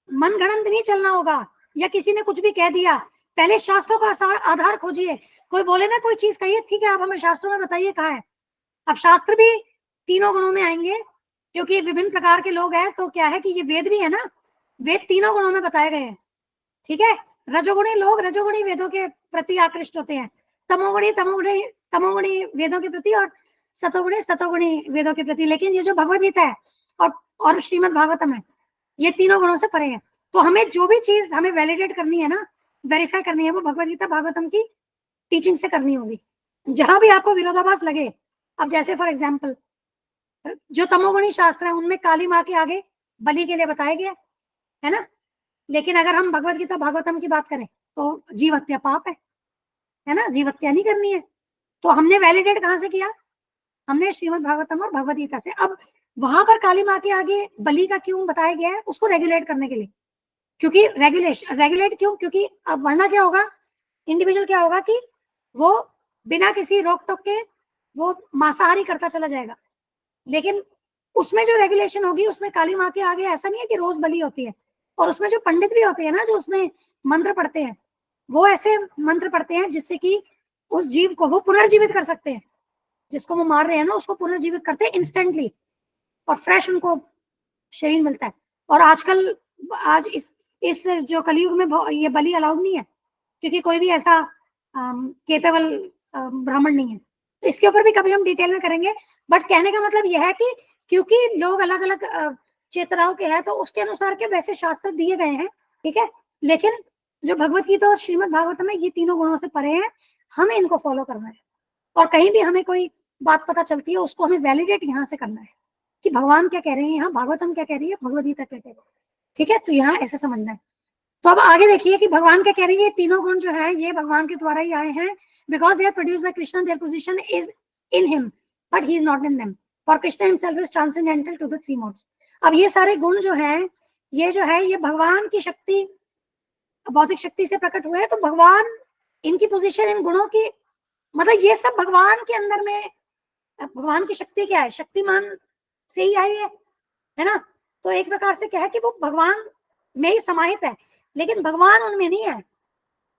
मन गणंत नहीं चलना होगा, या किसी ने कुछ भी कह दिया, पहले शास्त्रों का आधार खोजिए। कोई बोले ना कोई चीज कहिए, ठीक है आप हमें शास्त्रों में बताइए कहाँ है। अब शास्त्र भी तीनों गुणों में आएंगे, क्योंकि विभिन्न प्रकार के लोग हैं। तो क्या है कि ये वेद भी है ना, वेद तीनों गुणों में बताए गए हैं, ठीक है। रजोगुणी लोग रजोगुणी वेदों के प्रति आकृष्ट होते हैं, तमोगुणी वेदों के प्रति, और सतोगुणी वेदों के प्रति। लेकिन ये जो भगवत गीता है और श्रीमद् भागवतम है, ये तीनों गुणों से परे है। तो हमें जो भी चीज हमें वैलिडेट करनी है ना, वेरीफाई करनी है वो भगवद गीता भागवतम की टीचिंग से करनी होगी। जहां भी आपको विरोधाभास लगे, अब जैसे फॉर एग्जाम्पल जो तमोगुणी शास्त्र है उनमें काली माँ के आगे बलि के लिए बताया गया है ना, लेकिन अगर हम भगवद गीता भागवतम की बात करें तो जीव हत्या पाप है ना, जीव हत्या नहीं करनी है। तो हमने वैलिडेट कहाँ से किया, हमने श्रीमद् भागवतम और भगवद गीता से। अब वहां पर काली माँ के आगे बलि का क्यों बताया गया है, उसको रेगुलेट करने के लिए, क्योंकि रेगुलेट क्यों, क्योंकि अब वरना क्या होगा, इंडिविजुअल क्या होगा कि वो बिना किसी रोक टोक के वो मांसाहारी करता चला जाएगा। लेकिन उसमें जो रेगुलेशन होगी उसमें काली माँ के आगे ऐसा नहीं है कि रोज बलि होती है, और उसमें जो पंडित भी होते हैं ना, जो उसमें मंत्र पढ़ते हैं, वो ऐसे मंत्र पढ़ते हैं जिससे कि उस जीव को वो पुनर्जीवित कर सकते हैं, जिसको वो मार रहे हैं ना उसको पुनर्जीवित करते हैं इंस्टेंटली, और फ्रेश उनको शरीर मिलता है। और आजकल आज इस जो कलयुग में ये बलि अलाउड नहीं है, क्योंकि कोई भी ऐसा केपेबल ब्राह्मण नहीं है। तो इसके ऊपर भी कभी हम डिटेल में करेंगे, बट कहने का मतलब यह है कि क्योंकि लोग अलग अलग चेतनाओं के हैं तो उसके अनुसार के वैसे शास्त्र दिए गए हैं, ठीक है। लेकिन जो भगवत गीता और श्रीमद् भागवतम है ये तीनों गुणों से परे हैं, हमें इनको फॉलो करना है। और कहीं भी हमें कोई बात पता चलती है उसको हमें वैलिडेट यहाँ से करना है कि भगवान क्या कह रहे हैं, यहाँ भागवतम क्या कह रही है, भगवद गीता क्या कह रही है, ठीक है। तो यहाँ ऐसे समझना है। तो अब आगे देखिए कि भगवान क्या कह रही है, तीनों गुण जो है ये भगवान के द्वारा ही आए हैं, because they are produced by Krishna, their position is in him but he is not in them, for Krishna himself is transcendental to the three modes. अब ये सारे गुण जो है ये भगवान की शक्ति, भौतिक शक्ति से प्रकट हुए हैं। तो भगवान इनकी पोजीशन, इन गुणों की, मतलब ये सब भगवान के अंदर में, भगवान की शक्ति क्या है, शक्तिमान से ही आई है ना। तो एक प्रकार से क्या है कि वो भगवान में ही समाहित है, लेकिन भगवान उनमें नहीं है,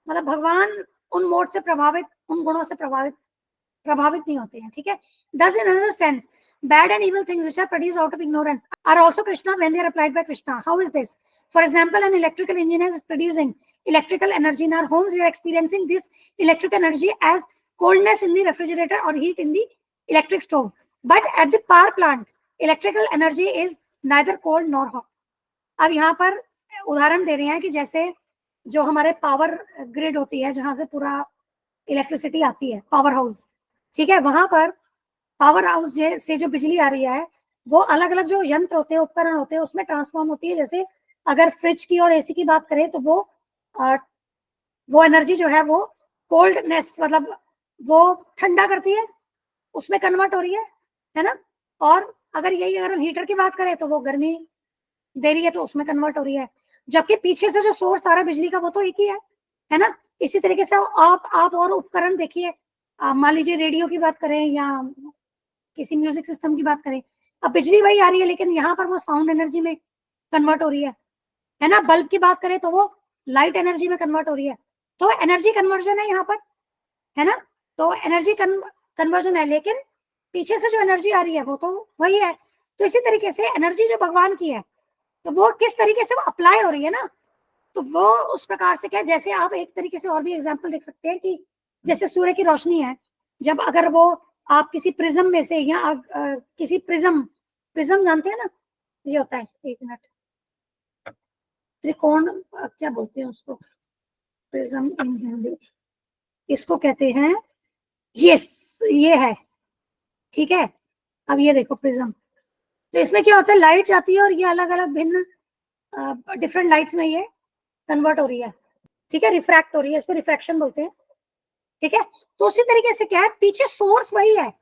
मतलब भगवान उन मोड से प्रभावित, उन गुणों से प्रभावित नहीं होते हैं, ठीक है। Thus in another sense, bad and evil things which are produced out of ignorance are also Krishna when they are applied by Krishna. How is this? For example, an electrical engineer is producing electrical energy. In our homes, we are experiencing this electric energy as coldness in the refrigerator or heat in the electric stove. But at the power plant, electrical energy is neither cold nor hot. अब यहाँ पर उदाहरण दे रहे हैं कि जैसे जो हमारे पावर ग्रिड होती है, जहां से पूरा इलेक्ट्रिसिटी आती है, पावर हाउस, ठीक है, वहां पर पावर हाउस से जो बिजली आ रही है वो अलग अलग जो यंत्र होते हैं, उपकरण होते हैं, उसमें ट्रांसफॉर्म होती है। जैसे अगर फ्रिज की और एसी की बात करें तो वो एनर्जी जो है वो कोल्डनेस, मतलब वो ठंडा करती है, उसमें कन्वर्ट हो रही है ना। और अगर हम हीटर की बात करें तो वो गर्मी दे रही है, तो उसमें कन्वर्ट हो रही है। जबकि पीछे से जो सोर्स आ रहा है बिजली का वो तो एक ही है ना। इसी तरीके से आप और उपकरण देखिए, मान लीजिए रेडियो की बात करें या किसी म्यूजिक सिस्टम की बात करें, अब बिजली वही आ रही है लेकिन यहाँ पर वो साउंड एनर्जी में कन्वर्ट हो रही है ना। बल्ब की बात करें तो वो लाइट एनर्जी में कन्वर्ट हो रही है। तो एनर्जी कन्वर्जन है यहाँ पर, है ना। तो एनर्जी कन्वर्जन है, लेकिन पीछे से जो एनर्जी आ रही है वो तो वही है। तो इसी तरीके से एनर्जी जो भगवान की है तो वो किस तरीके से वो अप्लाई हो रही है ना, तो वो उस प्रकार से क्या, जैसे आप एक तरीके से और भी एग्जांपल देख सकते हैं कि जैसे सूर्य की रोशनी है, जब अगर वो आप किसी प्रिज्म में से या किसी प्रिज्म जानते हैं ना, ये होता है, एक मिनट, त्रिकोण क्या बोलते हैं उसको, प्रिज्म इन हिंदी इसको कहते हैं, ये है, ठीक है। अब ये देखो प्रिज्म, तो इसमें क्या होता है, लाइट जाती है और ये अलग अलग भिन्न डिफरेंट लाइट्स में ये कन्वर्ट हो रही है, ठीक है, रिफ्रैक्ट हो रही है, इसको रिफ्रैक्शन बोलते हैं, ठीक है। तो उसी तरीके से क्या है, पीछे सोर्स वही है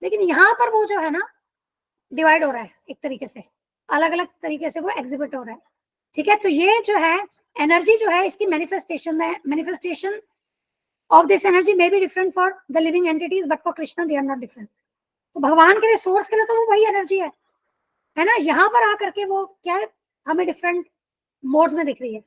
लेकिन यहाँ पर वो जो है ना डिवाइड हो रहा है, एक तरीके से अलग अलग तरीके से वो एग्जिबिट हो रहा है, ठीक है। तो ये जो है एनर्जी जो है इसकी manifestation of this energy may be different for the living entities but for Krishna they are not different. तो भगवान के लिए, सोर्स के लिए तो वो वही एनर्जी है ना। यहाँ पर आकर के वो क्या है, हमें डिफरेंट मोड्स में दिख रही है।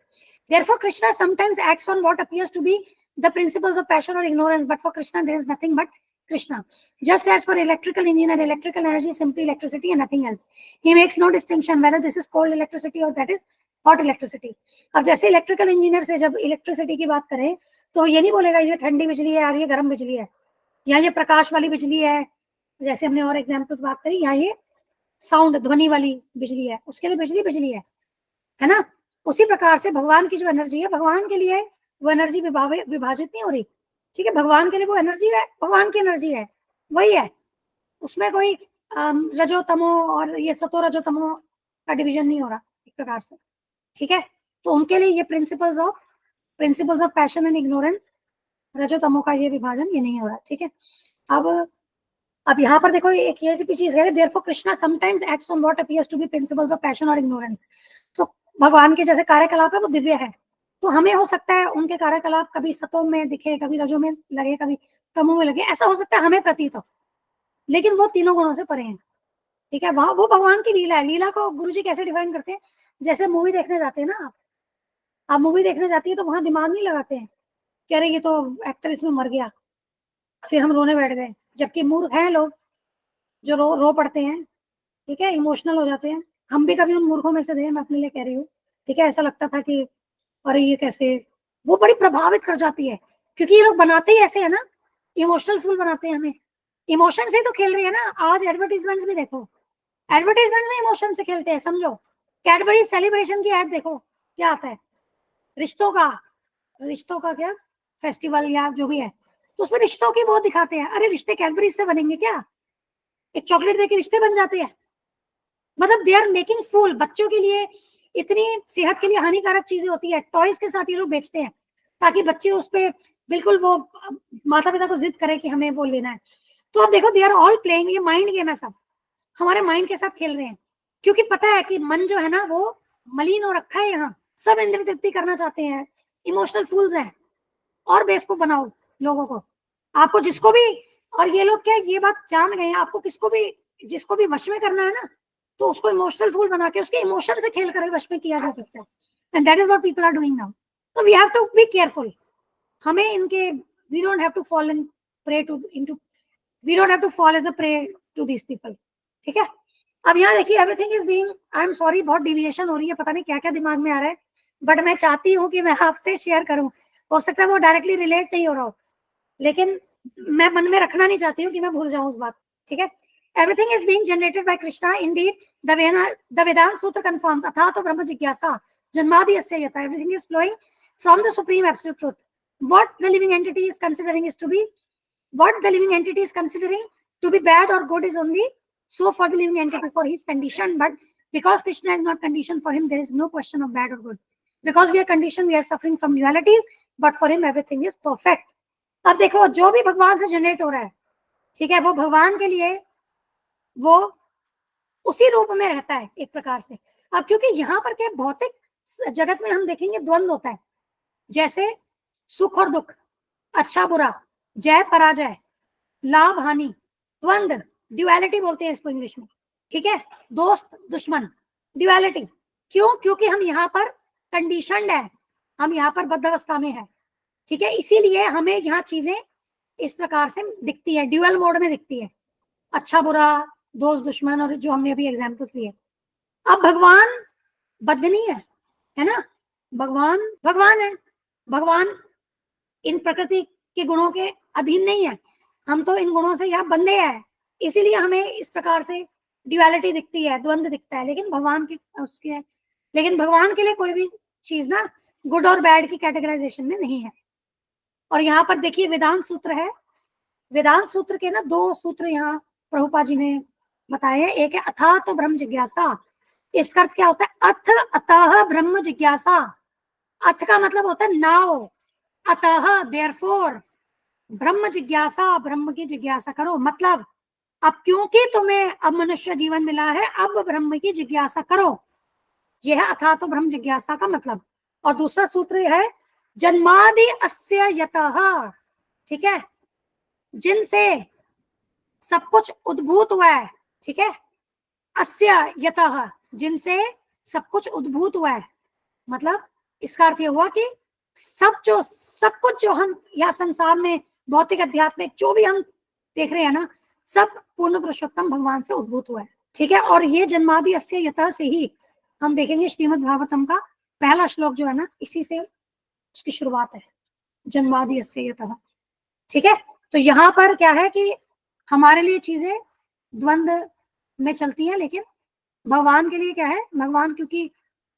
Therefore, Krishna sometimes acts on what appears to be the principles of passion or ignorance, but for Krishna there is nothing but Krishna. Just as for electrical engineer, electrical energy is simply electricity and nothing else. He makes no distinction whether this is cold electricity or that is hot electricity. अब जैसे electrical engineer से जब electricity की बात करें तो ये नहीं बोलेगा ये ठंडी बिजली है और ये गर्म बिजली है, या ये प्रकाश वाली बिजली है, जैसे हमने और एग्जाम्पल्स बात करी, या ये साउंड ध्वनि वाली बिजली है, उसके लिए बिजली है ना। उसी प्रकार से भगवान की जो एनर्जी है, भगवान के लिए वो एनर्जी विभाजित नहीं हो रही, ठीक है। भगवान के लिए वो एनर्जी है, भगवान की एनर्जी है, वही है, उसमें कोई रजो तमो और ये सतो रजो तमो का डिवीजन नहीं हो रहा एक प्रकार से, ठीक है। तो उनके लिए ये principles of passion and ignorance, रजो तमो का ये विभाजन ये नहीं हो रहा, ठीक है। अब यहाँ पर देखो एक ये भी चीज है, therefore Krishna sometimes acts on what appears to be principles of passion और इग्नोरेंस। तो भगवान के जैसे कार्यकलाप है वो दिव्य है, तो हमें हो सकता है उनके कार्यकलाप कभी सतो में दिखे, कभी रजो में लगे, कभी तमो में लगे, ऐसा हो सकता है हमें प्रतीत हो, लेकिन वो तीनों गुणों से परे हैं, ठीक है। वहां वो भगवान की लीला है। लीला को गुरुजी कैसे डिफाइन करते हैं, जैसे मूवी देखने जाते हैं ना, आप मूवी देखने जाती है तो वहां दिमाग नहीं लगाते हैं कि अरे ये तो एक्टर इसमें मर गया, फिर हम रोने बैठ गए, जबकि मूर्ख हैं लोग जो रो पड़ते हैं, ठीक है, इमोशनल हो जाते हैं। हम भी कभी उन मूर्खों में से थे, मैं अपने लिए कह रही हूँ, ठीक है। ऐसा लगता था कि अरे ये कैसे, वो बड़ी प्रभावित कर जाती है, क्योंकि ये लोग बनाते ही ऐसे है ना, इमोशनल फूल बनाते हैं हमें, इमोशन से ही तो खेल रही है ना। आज एडवर्टीजमेंट्स में देखो, एडवर्टीजमेंट में इमोशन से खेलते हैं, समझो। कैडबरी सेलिब्रेशन की एड देखो, क्या आता है, रिश्तों का क्या फेस्टिवल या जो भी है, तो उसमें रिश्तों की बहुत दिखाते हैं। अरे रिश्ते कैडबरी से बनेंगे क्या, एक चॉकलेट देके रिश्ते बन जाते हैं, मतलब दे आर मेकिंग फूल। बच्चों के लिए इतनी सेहत के लिए हानिकारक चीजें होती है, टॉयज के साथ ये लोग बेचते हैं ताकि बच्चे उस पर बिल्कुल वो माता पिता को जिद करे कि हमें वो लेना है। तो अब देखो, दे आर ऑल प्लेइंग, ये माइंड गेम है, सब हमारे माइंड के साथ खेल रहे हैं, क्योंकि पता है कि मन जो है ना वो मलिन हो रखा है, यहाँ सब इंद्रिय तृप्ति करना चाहते हैं, इमोशनल फूल्स हैं, और बेवकूफ बनाओ लोगों को, आपको जिसको भी। और ये लोग क्या ये बात जान गए हैं, आपको किसको भी जिसको भी वश में करना है ना, तो उसको इमोशनल फूल बना के उसके इमोशन से खेल कर वश में किया जा सकता है, and that is what people are doing now. तो we have to be careful, हमें इनके we don't have to fall in prey to into we don't have to fall as a prey to this people, ठीक है। अब यहाँ देखिए, everything is being, I am sorry बहुत deviation हो रही है, पता नहीं क्या क्या दिमाग में आ रहा है, बट मैं चाहती हूँ कि मैं आपसे शेयर करूँ, हो सकता है वो डायरेक्टली रिलेट नहीं हो रहा हो, लेकिन मैं मन में रखना नहीं चाहती हूँ कि मैं भूल जाऊं उस बात, ठीक है। Everything is being generated by Krishna, indeed the Vedanta Sutra confirms, अथा तो ब्रह्म जिज्ञासा जन्मादि यस्य यथा, everything is flowing from the supreme absolute truth, what the living entity is considering is to be what the living entity is considering to be bad or good is only so for the living entity, for his condition. But because Krishna is not conditioned, for him there is no question of bad or good. Because we are conditioned, we are suffering from dualities, but for him everything is perfect. अब देखो, जो भी भगवान से generate हो रहा है, ठीक है, वो भगवान के लिए वो उसी रूप में रहता है एक प्रकार से। अब क्योंकि यहाँ पर क्या भौतिक जगत में हम देखेंगे द्वंद होता है, जैसे सुख और दुख, अच्छा बुरा, जय पराजय, लाभ हानि, द्वंद, ड्युअलिटी बोलते हैं इसको इंग्लिश में, ठीक है, दोस्त दुश्मन, ड्युअलिटी। क्यों, क्योंकि हम यहाँ पर कंडीशनड है, हम यहाँ पर बद्ध अवस्था में है, ठीक है, इसीलिए हमें यहाँ चीजें इस प्रकार से दिखती है, ड्यूअल मोड में दिखती है, अच्छा बुरा, दोस्त दुश्मन, और जो हमने अभी एग्जाम्पल्स लिए। अब भगवान बद्ध नहीं है ना, भगवान भगवान है, भगवान इन प्रकृति के गुणों के अधीन नहीं है, हम तो इन गुणों से यहाँ बंधे हैं, इसीलिए हमें इस प्रकार से ड्युअलिटी दिखती है, द्वंद दिखता है। लेकिन भगवान के लिए कोई भी चीज ना गुड और बैड की कैटेगराइजेशन में नहीं है। और यहाँ पर देखिए वेदांत सूत्र है, वेदांत सूत्र के ना 2 सूत्र यहाँ प्रभुपाद जी ने बताए हैं। एक है अथा तो ब्रह्म जिज्ञासा, इसका अर्थ क्या होता है, अथ अतः ब्रह्म जिज्ञासा, अथ का मतलब होता है नाउ, अतः देयरफॉर, ब्रह्म जिज्ञासा, ब्रह्म की जिज्ञासा करो, मतलब अब क्योंकि तुम्हें अब मनुष्य जीवन मिला है, अब ब्रह्म की जिज्ञासा करो, यह है अथा तो ब्रह्म जिज्ञासा का मतलब। और दूसरा सूत्र है जन्मादि अस्य यतः, ठीक है, जिनसे सब कुछ उद्भूत हुआ है, ठीक है, अस्य यतः, जिनसे सब कुछ उद्भूत हुआ है, मतलब इसका अर्थ ये हुआ कि सब कुछ जो हम यहाँ संसार में भौतिक आध्यात्मिक जो भी हम देख रहे हैं ना, सब पूर्ण पुरुषोत्तम भगवान से उद्भूत हुआ है, ठीक है। और ये जन्मादि अस्य यतः से ही हम देखेंगे श्रीमद् भागवतम का पहला श्लोक जो है ना, इसी से उसकी शुरुआत है, जन्मादि अस्य यतः, ठीक है। तो यहाँ पर क्या है कि हमारे लिए चीजें द्वंद में चलती हैं, लेकिन भगवान के लिए क्या है, भगवान क्योंकि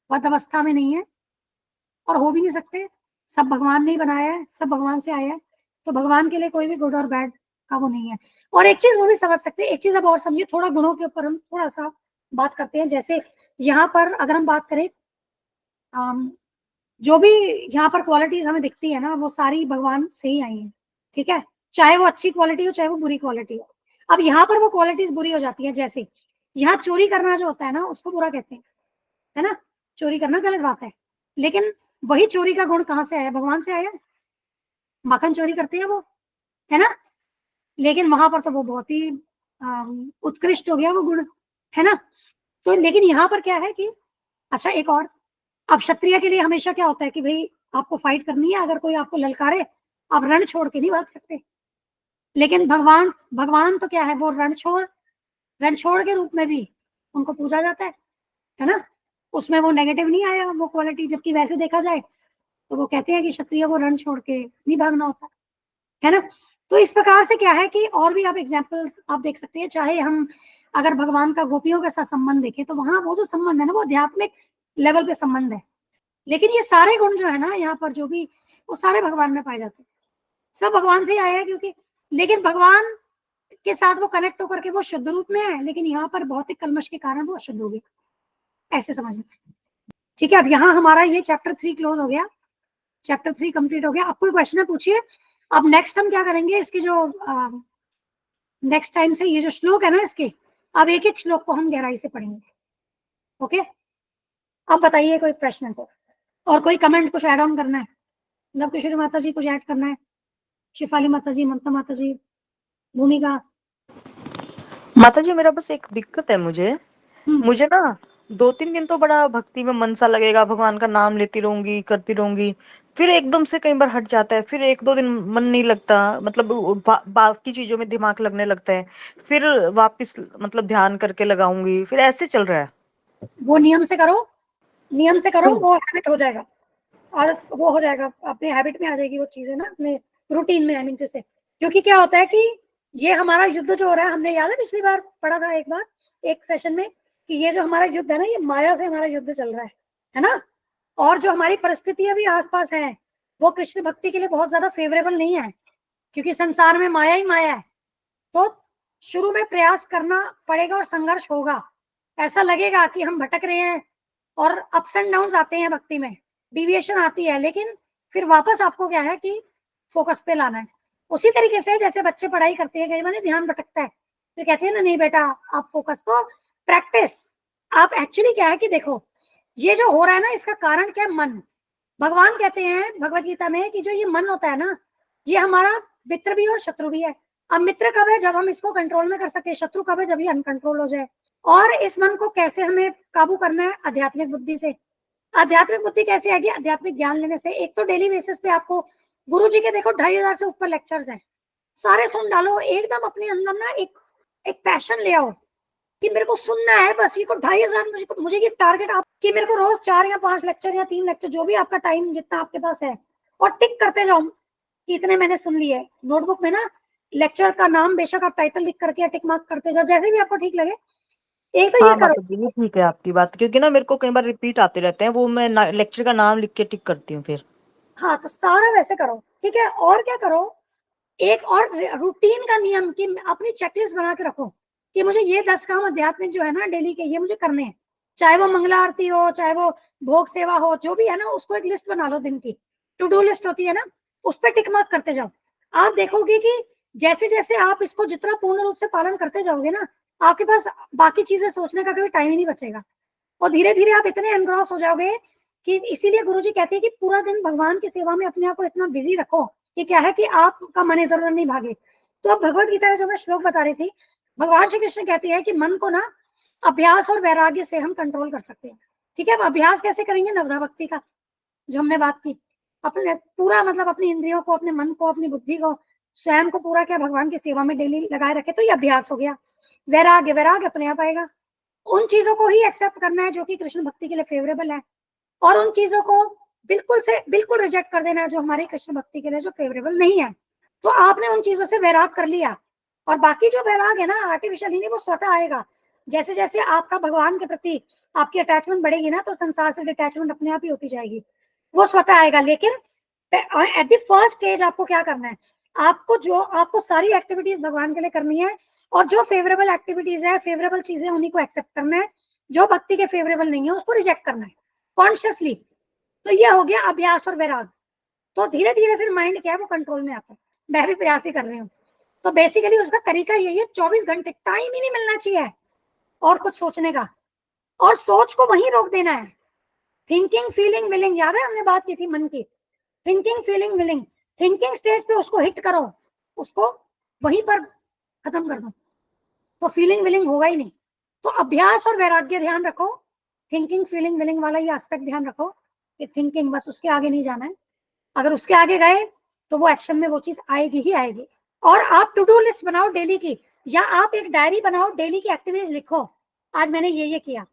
वध अवस्था में नहीं है और हो भी नहीं सकते, सब भगवान ने ही बनाया है, सब भगवान से आया है, तो भगवान के लिए कोई भी गुड और बैड का वो नहीं है। और एक चीज वो भी समझ सकते हैं, एक चीज अब और समझिए, थोड़ा गुणों के ऊपर हम थोड़ा सा बात करते हैं। जैसे यहाँ पर अगर हम बात करें, जो भी यहाँ पर क्वालिटीज हमें दिखती है ना, वो सारी भगवान से ही आई है, ठीक है, चाहे वो अच्छी क्वालिटी हो चाहे वो बुरी क्वालिटी हो। अब यहाँ पर वो क्वालिटीज बुरी हो जाती है, जैसे यहाँ चोरी करना जो होता है ना, उसको बुरा कहते हैं, है ना, चोरी करना गलत बात है, लेकिन वही चोरी का गुण कहाँ से आया, भगवान से आया। माखन चोरी करते हैं वो, है ना, लेकिन वहां पर तो वो बहुत ही उत्कृष्ट हो गया वो गुण, है ना। तो लेकिन यहाँ पर क्या है कि अच्छा एक और, अब क्षत्रिय के लिए हमेशा क्या होता है कि भाई आपको फाइट करनी है, अगर कोई आपको ललकारे आप रण छोड़ के नहीं भाग सकते। लेकिन भगवान भगवान तो क्या है, वो रण छोड़ के रूप में भी उनको पूजा जाता है ना, उसमें वो नेगेटिव नहीं आया वो क्वालिटी। जबकि वैसे देखा जाए तो वो कहते हैं कि क्षत्रिय को रण छोड़ के नहीं भागना होता, है ना। तो इस प्रकार से क्या है कि और भी आप एग्जाम्पल्स आप देख सकते हैं। चाहे हम अगर भगवान का गोपियों के साथ संबंध देखें तो वहां वो जो संबंध है ना, वो आध्यात्मिक लेवल पे संबंध है, लेकिन ये सारे गुण जो है ना यहाँ पर जो भी, वो सारे भगवान में पाए जाते हैं, सब भगवान से ही आए हैं। क्योंकि लेकिन भगवान के साथ वो कनेक्ट होकर के वो शुद्ध रूप में है, लेकिन यहाँ पर भौतिक कलमश के कारण वो अशुद्ध हो गया, ऐसे समझना। ठीक है, अब यहाँ हमारा ये चैप्टर 3 क्लोज हो गया, चैप्टर 3 कंप्लीट हो गया। अब कोई क्वेश्चन है पूछिए। अब नेक्स्ट हम क्या करेंगे, इसके जो नेक्स्ट टाइम से ये जो श्लोक है ना इसके, अब एक एक श्लोक को हम गहराई से पढ़ेंगे। ओके, अब बताइए कोई प्रश्न है तो, और कोई कमेंट कुछ ऐड ऑन करना है, नवकिशोरी माता जी कुछ ऐड करना है, शिफाली माता जी, ममता माता जी, भूमिका। माता जी मेरा बस एक दिक्कत है, मुझे ना 2-3 दिन तो बड़ा भक्ति में मन सा लगेगा, भगवान का नाम लेती रहूंगी, करती रहूंगी, फिर एकदम से कई बार हट जाता है, फिर 1-2 दिन मन नहीं लगता, मतलब बाकी चीजों में दिमाग लगने लगता है, फिर वापस मतलब ध्यान करके लगाऊंगी, फिर ऐसे चल रहा है। वो नियम से करो, नियम से करो, वो हैबिट हो जाएगा, आदत वो हो जाएगा, अपने हैबिट में आ जाएगी वो चीजें ना, अपने रूटीन में, आई मीन जैसे। क्योंकि क्या होता है कि ये हमारा युद्ध जो हो रहा है, हमने याद है पिछली बार पढ़ा था एक बार एक सेशन में, कि ये जो हमारा युद्ध है ना, ये माया से हमारा युद्ध चल रहा है ना। और जो हमारी परिस्थितियां भी आसपास है, वो कृष्ण भक्ति के लिए बहुत ज्यादा फेवरेबल नहीं है, क्योंकि संसार में माया ही माया है। तो शुरू में प्रयास करना पड़ेगा और संघर्ष होगा, ऐसा लगेगा कि हम भटक रहे हैं, और अप्स एंड डाउन आते हैं भक्ति में, डिविएशन आती है, लेकिन फिर वापस आपको क्या है कि फोकस पे लाना है। उसी तरीके से जैसे बच्चे पढ़ाई करते हैं, कई बार ध्यान भटकता है, तो कहते हैं ना, नहीं बेटा आप फोकस, तो प्रैक्टिस। आप एक्चुअली क्या है कि देखो, ये जो हो रहा है ना, इसका कारण क्या है, मन। भगवान कहते हैं भगवत गीता में कि जो ये मन होता है ना, ये हमारा मित्र भी और शत्रु भी है। अब मित्र कब है, जब हम इसको कंट्रोल में कर सके, शत्रु कब है, जब ये अनकंट्रोल हो जाए। और इस मन को कैसे हमें काबू करना है, आध्यात्मिक बुद्धि से। आध्यात्मिक बुद्धि कैसे आएगी, आध्यात्मिक ज्ञान लेने से। एक तो डेली बेसिस पे आपको गुरु जी के देखो 2500 से ऊपर लेक्चर्स हैं, सारे सुन डालो, एकदम अपने अंदर ना एक पैशन ले आओ कि मेरे को सुनना है बस, ये को 2500 मुझे ये टारगेट आप कि मेरे को रोज 4 या 5 लेक्चर या 3 लेक्चर, जो भी आपका टाइम जितना आपके पास है, और टिक करते जाओ कि इतने मैंने सुन लिए। नोटबुक में ना लेक्चर का नाम बेशक आप टाइटल लिख करके टिक मार्क करते जाओ, जैसे भी आपको ठीक लगे। एक तो हाँ ये करो। माता जी, ये ठीक है आपकी बात, क्योंकि ना मेरे को कई बार रिपीट आते रहते हैं, वो मैं लेक्चर का नाम लिख के टिक करती हूँ फिर। हाँ, तो सारा वैसे करो, ठीक है। और क्या करो, एक और रूटीन का नियम कि अपनी चेकलिस्ट बना के रखो कि मुझे ये 10 काम आध्यात्मिक जो है ना डेली के, ये मुझे करने हैं। चाहे वो मंगला आरती हो, चाहे वो भोग सेवा हो, जो भी है ना, उसको एक लिस्ट बना लो, दिन की टू डू लिस्ट होती है ना, उस पर टिक मार्क करते जाओ। आप देखोगे कि जैसे जैसे आप इसको जितना पूर्ण रूप से पालन करते जाओगे ना, आपके पास बाकी चीजें सोचने का कभी टाइम ही नहीं बचेगा, और धीरे धीरे आप इतने एनग्रॉस हो जाओगे कि इसीलिए गुरुजी कहते हैं कि पूरा दिन भगवान की सेवा में अपने आप को इतना बिजी रखो कि क्या है कि आपका मन इधर उधर नहीं भागे। तो अब भगवत गीता का जो मैं श्लोक बता रही थी, भगवान श्री कृष्ण कहते हैं कि मन को ना अभ्यास और वैराग्य से हम कंट्रोल कर सकते हैं। ठीक है, अब अभ्यास कैसे करेंगे, नवधा भक्ति का जो हमने बात की, अपने पूरा मतलब अपनी इंद्रियों को, अपने मन को, अपनी बुद्धि को, स्वयं को पूरा क्या भगवान की सेवा में डेली लगाए रखे, तो ये अभ्यास हो गया। वैराग्य, वैराग्य अपने आप आएगा। उन चीजों को ही एक्सेप्ट करना है जो कि कृष्ण भक्ति के लिए फेवरेबल है, और उन चीजों को बिल्कुल से बिल्कुल रिजेक्ट कर देना है जो हमारी कृष्ण भक्ति के लिए जो फेवरेबल नहीं है। तो आपने उन चीजों से वैराग कर लिया, और बाकी जो वैराग है ना, आर्टिफिशियल ही नहीं, वो स्वतः आएगा। जैसे जैसे आपका भगवान के प्रति आपकी अटैचमेंट बढ़ेगी ना, तो संसार से डिटैचमेंट अपने आप ही होती जाएगी, वो स्वतः आएगा। लेकिन एट द फर्स्ट स्टेज आपको क्या करना है, आपको सारी एक्टिविटीज भगवान के लिए करनी है, और जो फेवरेबल एक्टिविटीज है, फेवरेबल चीजें, उन्हीं को एक्सेप्ट करना है, जो भक्ति के फेवरेबल नहीं है उसको रिजेक्ट करना है कॉन्शियसली। तो ये हो गया अभ्यास और वैराग। तो धीरे धीरे फिर माइंड क्या है वो कंट्रोल में आता है। मैं भी प्रयास ही कर रही हूँ। तो बेसिकली उसका तरीका यही है, 24 घंटे टाइम ही नहीं मिलना चाहिए और कुछ सोचने का, और सोच को वहीं रोक देना है। थिंकिंग फीलिंग विलिंग, याद है हमने बात की थी मन की, thinking feeling willing, thinking stage पे उसको हिट करो, उसको वहीं पर खत्म कर दो, तो फीलिंग विलिंग होगा ही नहीं। तो अभ्यास और वैराग्य ध्यान रखो, थिंकिंग फीलिंग विलिंग वाला ये एस्पेक्ट ध्यान रखो कि थिंकिंग, बस उसके आगे नहीं जाना है। अगर उसके आगे गए तो वो एक्शन में वो चीज आएगी ही आएगी। और आप टू डू लिस्ट बनाओ डेली की, या आप एक डायरी बनाओ, डेली की एक्टिविटीज लिखो, आज मैंने ये किया।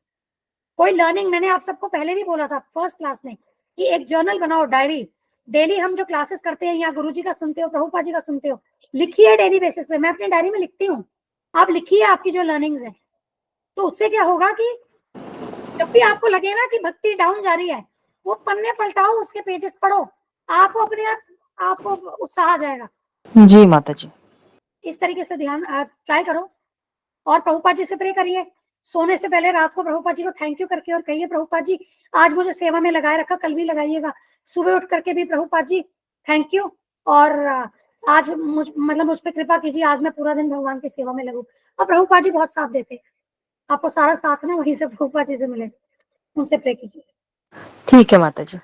कोई लर्निंग, मैंने आप सबको पहले भी बोला था फर्स्ट क्लास में कि एक जर्नल बनाओ, डायरी। डेली हम जो क्लासेस करते हैं, या गुरुजी का सुनते हो, प्रभुपाद जी का सुनते हो, लिखिए डेली बेसिस पे। मैं अपनी डायरी में लिखती हूँ, आप लिखिए आपकी जो लर्निंग्स है। तो उससे क्या होगा कि जब भी आपको लगे ना कि भक्ति डाउन जा रही है, वो पन्ने पलटाओ, उसके पेजेस पढ़ो, आपको अपने आपको उत्साह आ जाएगा। जी माता जी। इस तरीके से ध्यान ट्राई करो, और प्रभुपाद जी से प्रे करिए। सोने से पहले रात को प्रभुपाद जी को थैंक यू करके और कहिए, प्रभुपाद जी आज मुझे सेवा में लगाए रखा, कल भी लगाइएगा। सुबह उठ करके भी प्रभुपाद जी थैंक यू, और आज मुझ पे कृपा कीजिए, आज मैं पूरा दिन भगवान की सेवा में लगूं। और प्रभुपाद जी बहुत साथ देते, आपको सारा साथ ना वहीं से प्रभुपाद जी से मिले, उनसे प्रे कीजिए। ठीक है माता जी।